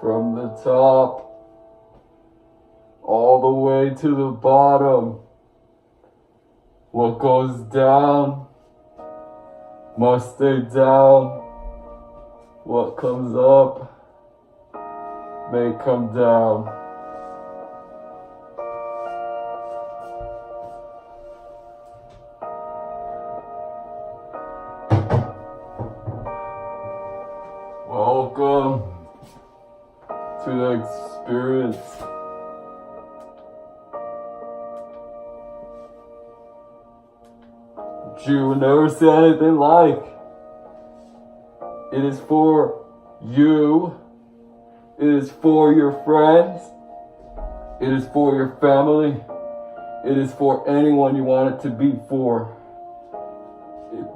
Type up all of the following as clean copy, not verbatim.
from the top all the way to the bottom. What goes down must stay down. What comes up may come down. Welcome to the experience. You will never see anything like. It is for you. It is for your friends. It is for your family. It is for anyone you want it to be for.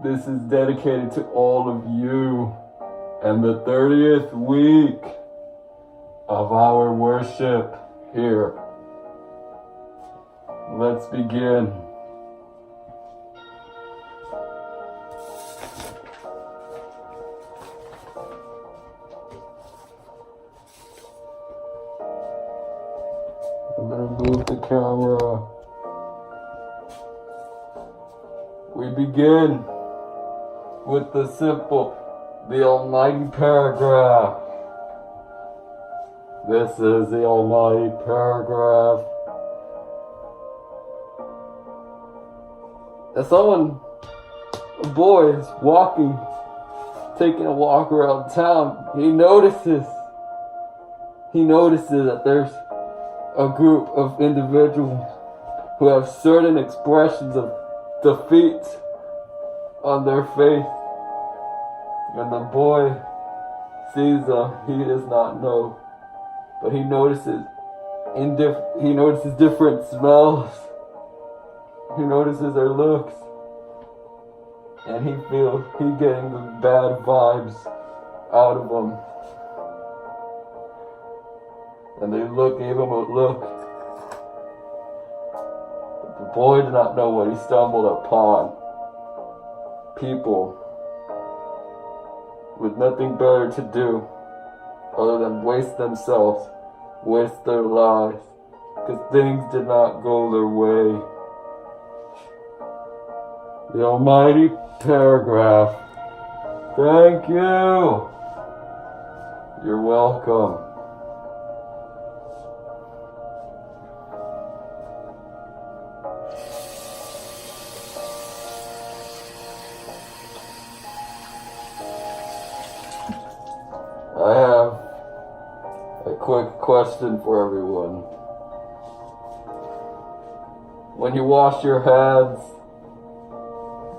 This is dedicated to all of you and the 30th week of our worship here. Let's begin. I'm gonna move the camera. We begin with the simple, the almighty paragraph. This is the almighty paragraph. As a boy is walking, taking a walk around town, he notices that there's a group of individuals who have certain expressions of defeat on their face. And the boy sees them, he does not know, but he notices different smells. He notices their looks, and he feels he's getting the bad vibes out of them. And they gave him a look. But the boy did not know what he stumbled upon. People with nothing better to do other than waste themselves, waste their lives, because things did not go their way. The almighty paragraph. Thank you. You're welcome. I have a quick question for everyone. When you wash your hands,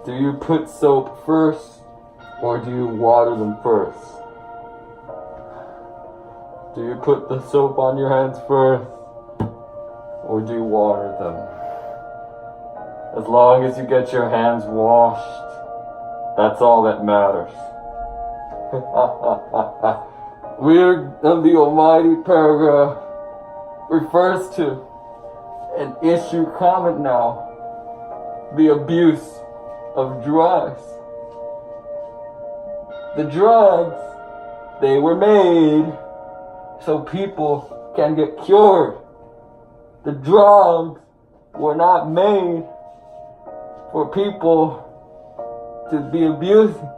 do you put soap first or do you water them first? Do you put the soap on your hands first or do you water them? As long as you get your hands washed, that's all that matters. We're on the almighty paragraph refers to an issue common now, the abuse of drugs. The drugs, they were made so people can get cured. The drugs were not made for people to be abusing,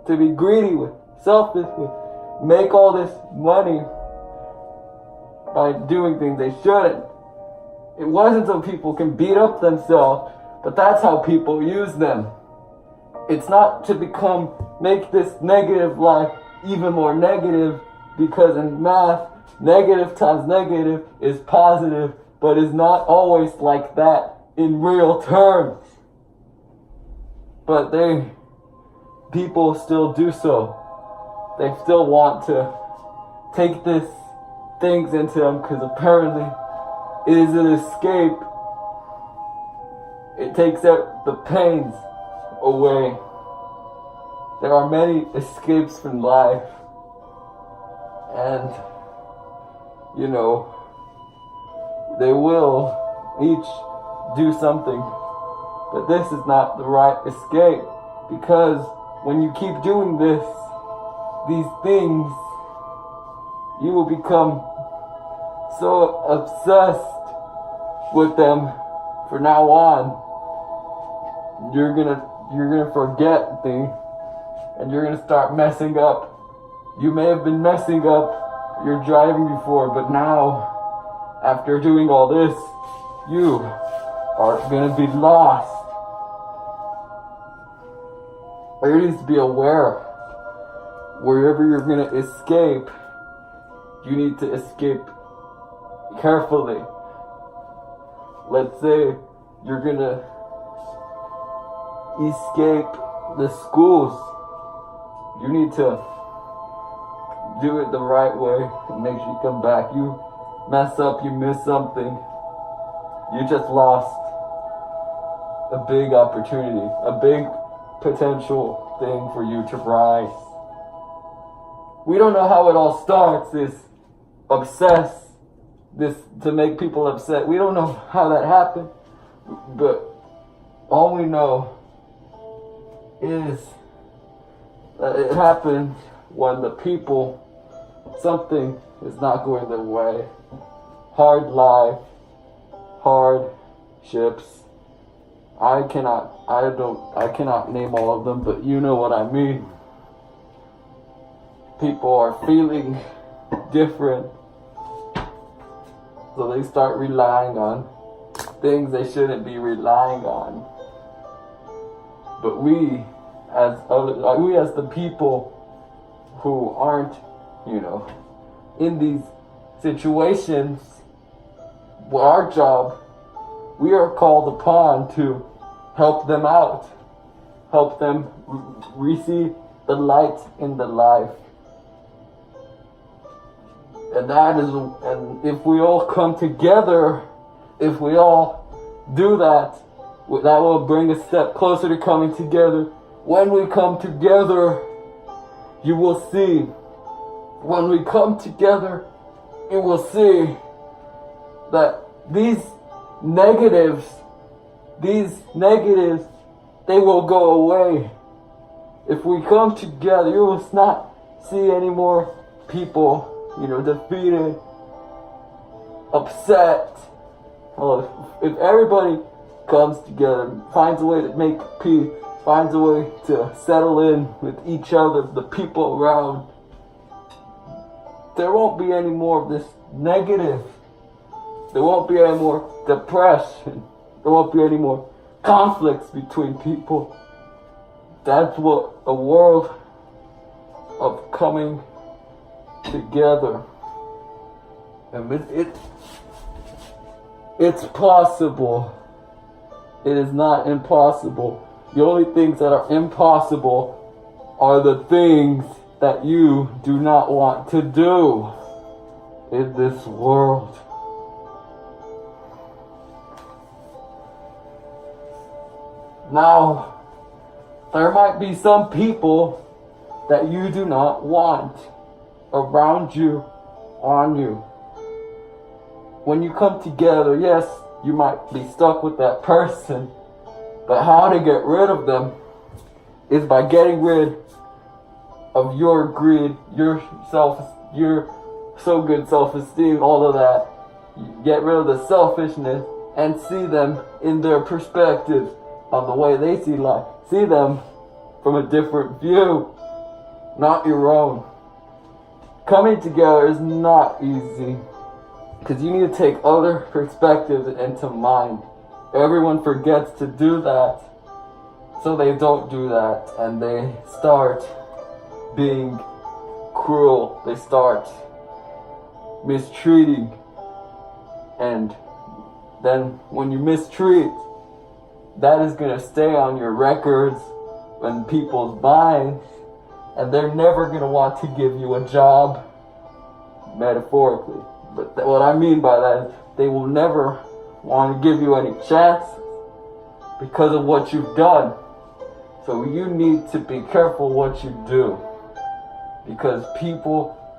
to be greedy with, selfish with, make all this money by doing things they shouldn't. It wasn't so people can beat up themselves, but that's how people use them. It's not to make this negative life even more negative, because in math, negative times negative is positive, but is not always like that in real terms. But people still do so. They still want to take these things into them because apparently it is an escape. It takes out the pains away. There are many escapes from life. And, they will each do something. But this is not the right escape. Because when you keep doing these things, You will become so obsessed with them from now on. You're gonna forget things, and you're gonna start messing up. You may have been messing up your driving before, but now, after doing all this, you are gonna be lost. There needs to be aware. Wherever you're gonna escape, you need to escape carefully. Let's say you're gonna escape the schools. You need to do it the right way and make sure you come back. You mess up, you miss something, you just lost a big opportunity, a big potential thing for you to rise. We don't know how it all starts, this to make people upset. We don't know how that happened, but all we know is that it happened when the people, something is not going their way. Hard life, hardships. I cannot name all of them, but you know what I mean. People are feeling different, so they start relying on things they shouldn't be relying on. But we as the people who aren't, in these situations, our job, we are called upon to help them out, help them receive the light in the life. And if we all come together, if we all do that, that will bring a step closer to coming together. When we come together, you will see. When we come together, you will see that these negatives, they will go away. If we come together, you will not see any more people, defeated, upset. Well, if everybody comes together, finds a way to make peace, finds a way to settle in with each other, the people around, there won't be any more of this negative. There won't be any more depression. There won't be any more conflicts between people. That's what a world of coming together. And it's possible. It is not impossible. The only things that are impossible are the things that you do not want to do in this world. Now, there might be some people that you do not want around you, on you. When you come together, yes, you might be stuck with that person, but how to get rid of them is by getting rid of your greed, your so good self-esteem, all of that. You get rid of the selfishness and see them in their perspective on the way they see life. See them from a different view, not your own. Coming together is not easy because you need to take other perspectives into mind. Everyone forgets to do that, so they don't do that, and they start being cruel. They start mistreating, and then when you mistreat, that is going to stay on your records in people's minds, and they're never going to want to give you a job, metaphorically. But what I mean by that is they will never want to give you any chance because of what you've done. So you need to be careful what you do, because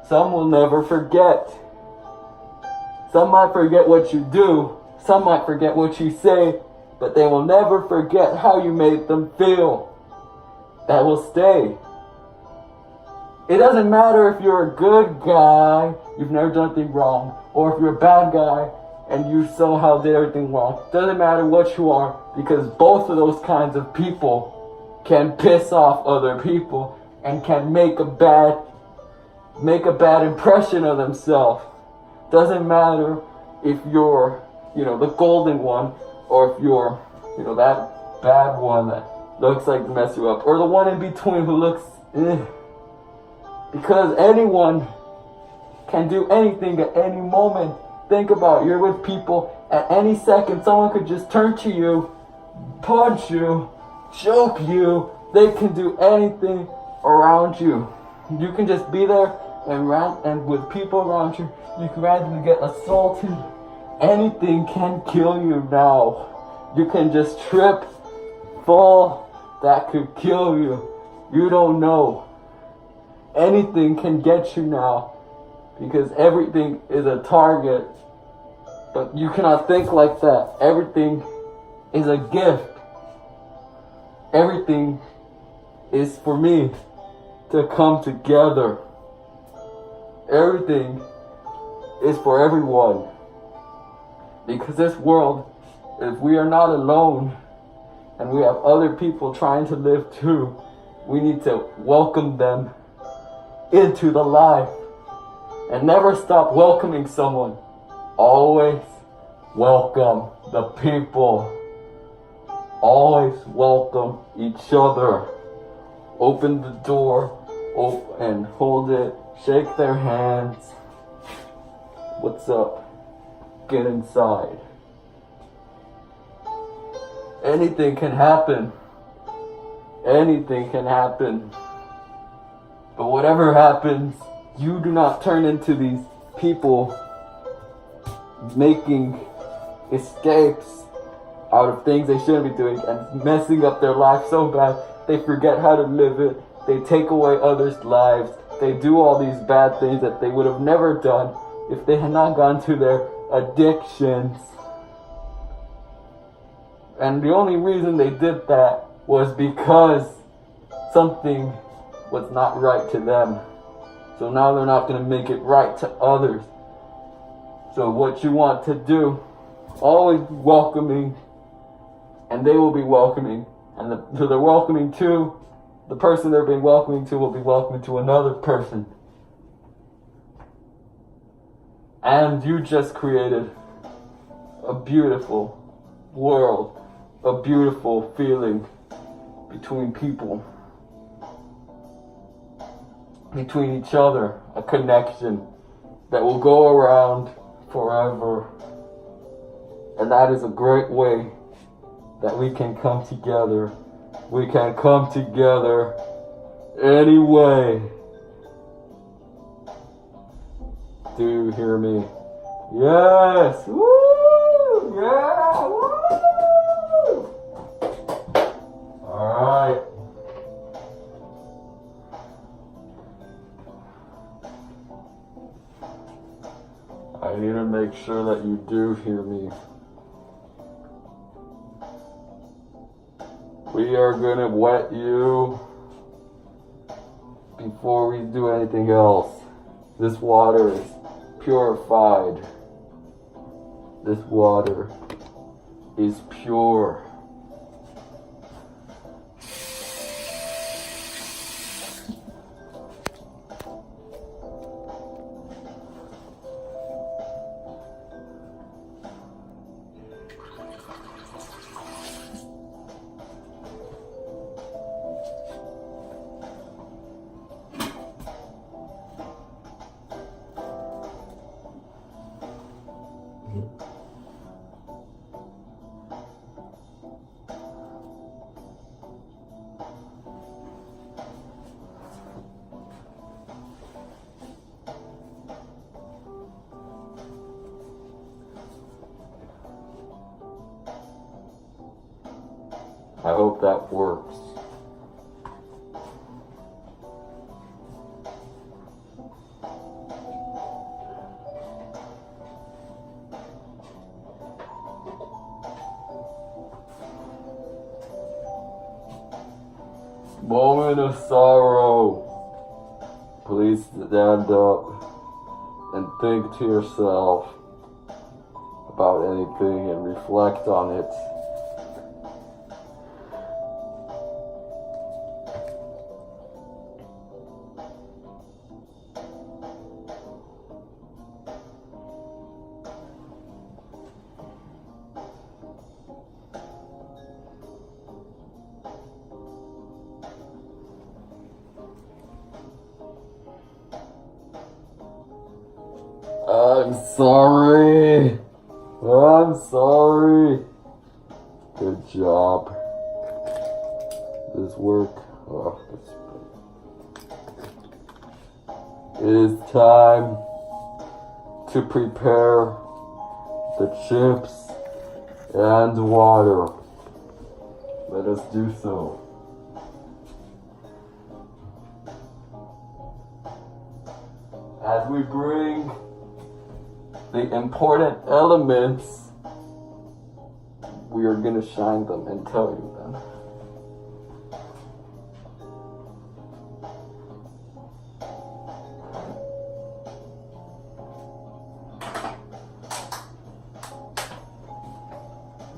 some will never forget. Some might forget what you do, some might forget what you say, but they will never forget how you made them feel. That will stay. It doesn't matter if you're a good guy, you've never done anything wrong, or if you're a bad guy and you somehow did everything wrong. Doesn't matter what you are, because both of those kinds of people can piss off other people and can make a bad impression of themselves. Doesn't matter if you're, the golden one, or if you're, that bad one that looks like to mess you up, or the one in between who looks, because anyone can do anything at any moment. Think about it. You're with people at any second. Someone could just turn to you, punch you, choke you. They can do anything around you. You can just be there and with people around you, you can randomly get assaulted. Anything can kill you now. You can just trip, fall. That could kill you. You don't know. Anything can get you now, because everything is a target. But you cannot think like that. Everything is a gift. Everything is for me to come together. Everything is for everyone. Because this world, if we are not alone and we have other people trying to live too, we need to welcome them into the life. And never stop welcoming someone. Always welcome the people. Always welcome each other. Open the door and hold it. Shake their hands. What's up? Get inside. Anything can happen. Anything can happen. But whatever happens, you do not turn into these people making escapes out of things they shouldn't be doing and messing up their life so bad they forget how to live it. They take away others' lives. They do all these bad things that they would have never done if they had not gone to their addictions. And the only reason they did that was because something was not right to them. So now they're not going to make it right to others. So what you want to do, always be welcoming, and they will be welcoming. And so they're welcoming to, the person they're being welcoming to will be welcoming to another person. And you just created a beautiful world, a beautiful feeling between people, between each other, a connection that will go around forever. And that is a great way that we can come together. We can come together anyway. Do you hear me? Yes! Woo! Yeah! Woo! Alright. I need to make sure that you do hear me. We are gonna wet you before we do anything else. This water is purified. This water is pure. I hope that works. Moment of sorrow. please stand up and think to yourself about anything and reflect on it. I'm sorry. Good job. This work. It is time to prepare the chips and water. Let us do so. As we bring the important elements, we are going to shine them and tell you them.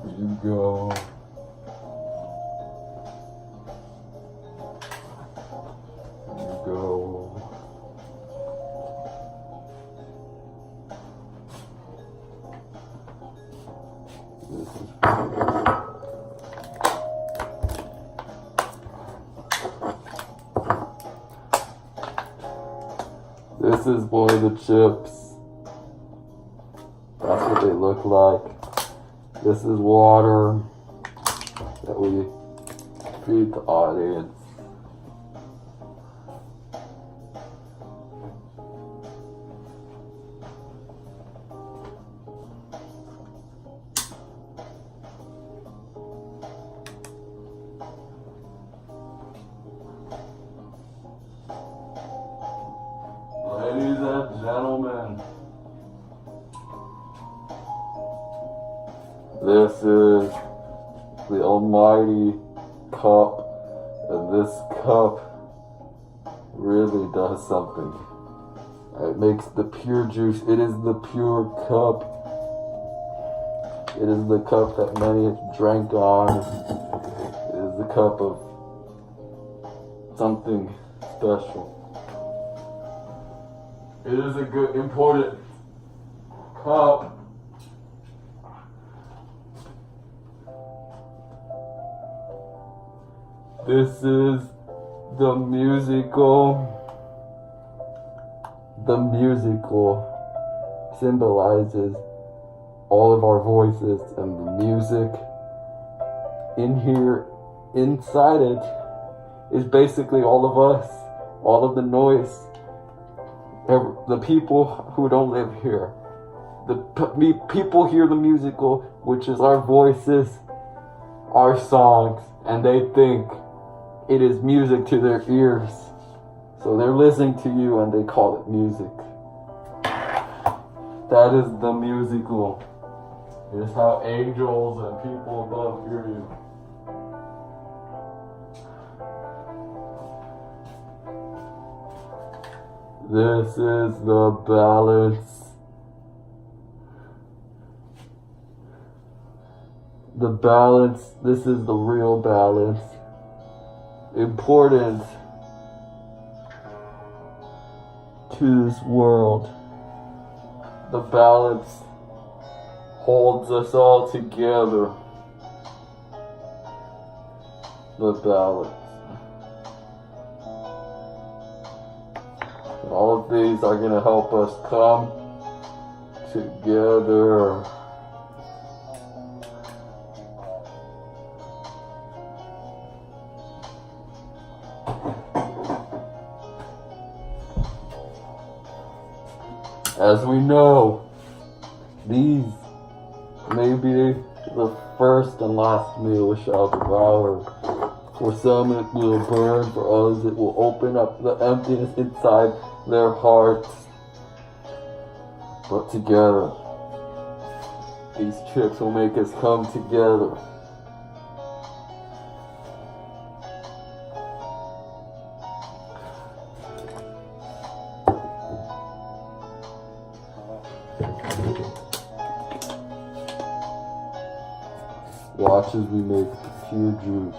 Here you go. Here you go. This is one of the chips. That's what they look like. This is water that we feed the audience. Ladies and gentlemen, this is the almighty cup, and this cup really does something. It makes the pure juice. It is the pure cup. It is the cup that many drank on. It is the cup of something special. It is a good, important cup. This is the musical. The musical symbolizes all of our voices and the music. In here, inside it, is basically all of us, all of the noise. The people who don't live here. The people hear the musical, which is our voices, our songs, and they think it is music to their ears. So they're listening to you and they call it music. That is the musical. It is how angels and people above hear you. This is the balance. The balance, this is the real balance. Important to this world. The balance holds us all together. The balance. All of these are going to help us come together. As we know, these may be the first and last meal we shall devour. For some it will burn, for others it will open up the emptiness inside their hearts. But together, these chips will make us come together. Watch as we make pure juice.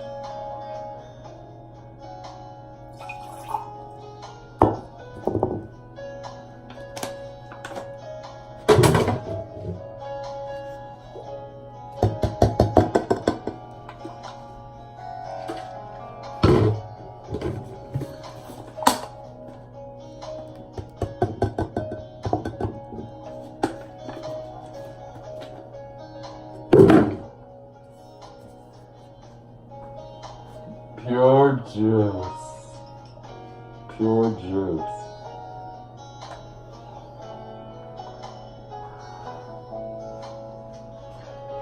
Pure juice. Pure juice.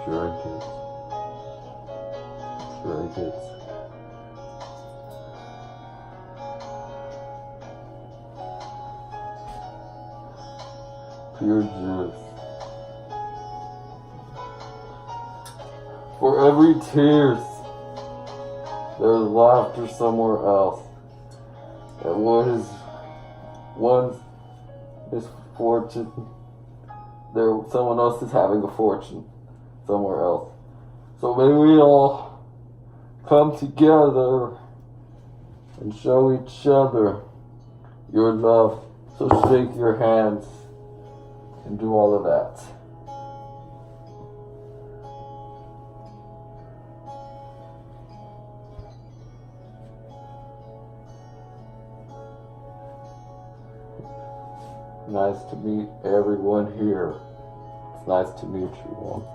Sure it is. Sure it is. Pure juice. For every tears, there's laughter somewhere else. And what is one's misfortune, someone else is having a fortune somewhere else. So may we all come together and show each other your love. So shake your hands and do all of that. Nice to meet everyone here. It's nice to meet you all.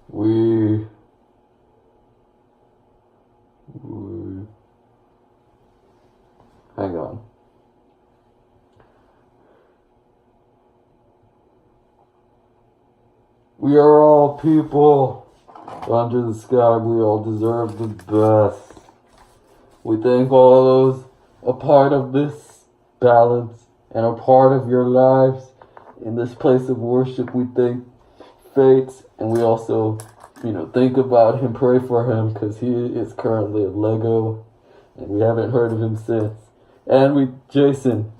We hang on. We are all people under the sky. We all deserve the best. We thank all those a part of this balance and a part of your lives in this place of worship. We thank Fates, and we also, think about him, pray for him, because he is currently a Lego, and we haven't heard of him since. And Jason,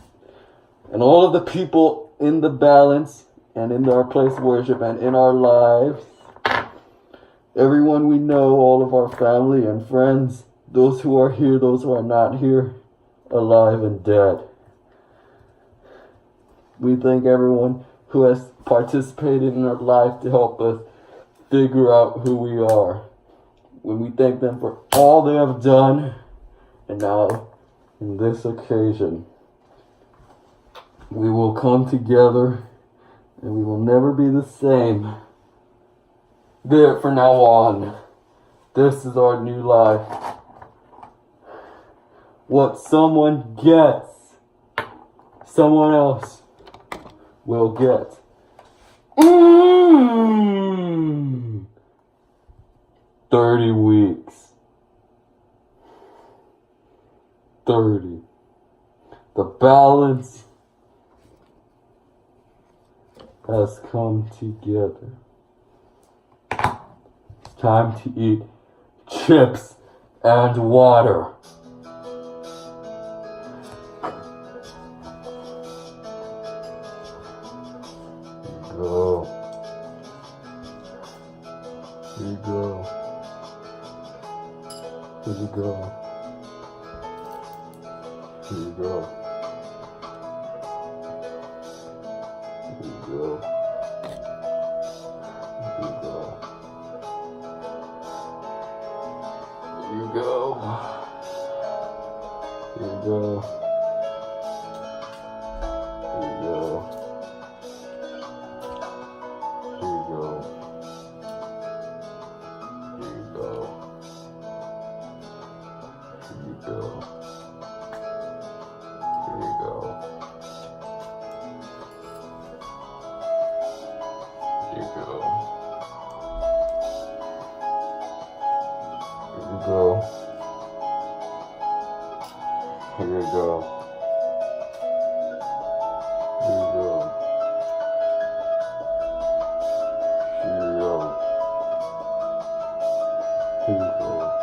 and all of the people in the balance, and in our place of worship, and in our lives, everyone we know, all of our family and friends, those who are here, those who are not here, alive and dead. We thank everyone who has participated in our life to help us figure out who we are. When we thank them for all they have done, and now, in this occasion, we will come together, and we will never be the same. There, from now on, this is our new life. What someone gets, someone else will get. 30 weeks. 30. The balance has come together. It's time to eat chips and water. Go. Here you go. Here you go. Here you go. Here you go. Here you go. Here you go. Here you go. Here you go. Here you go. Here you go. Here you go. Here you go. Here you go. Here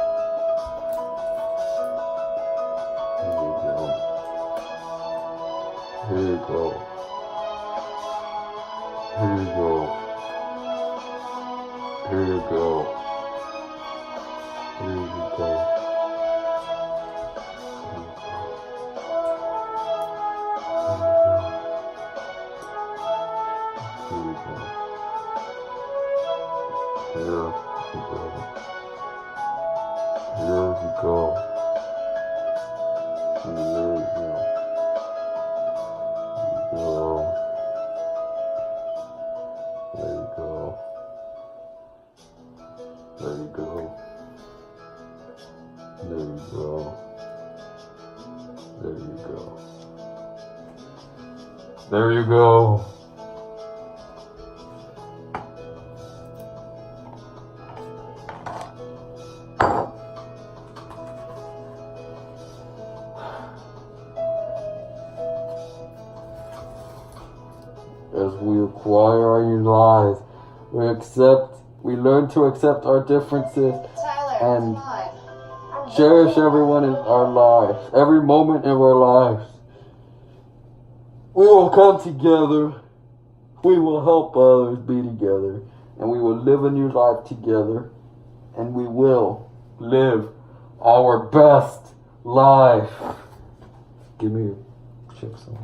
you go. Here you go. Here you go. There you go. As we acquire our new lives, we learn to accept our differences and cherish everyone in our lives, every moment of our lives. We will come together, we will help others be together, and we will live a new life together, and we will live our best life. Give me your chips on.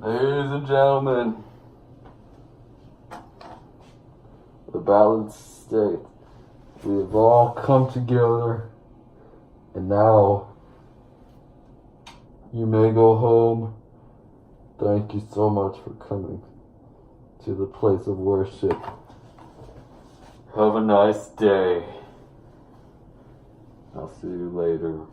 Ladies and gentlemen, the balanced state. We have all come together, and now you may go home. Thank you so much for coming to the place of worship. Have a nice day. I'll see you later.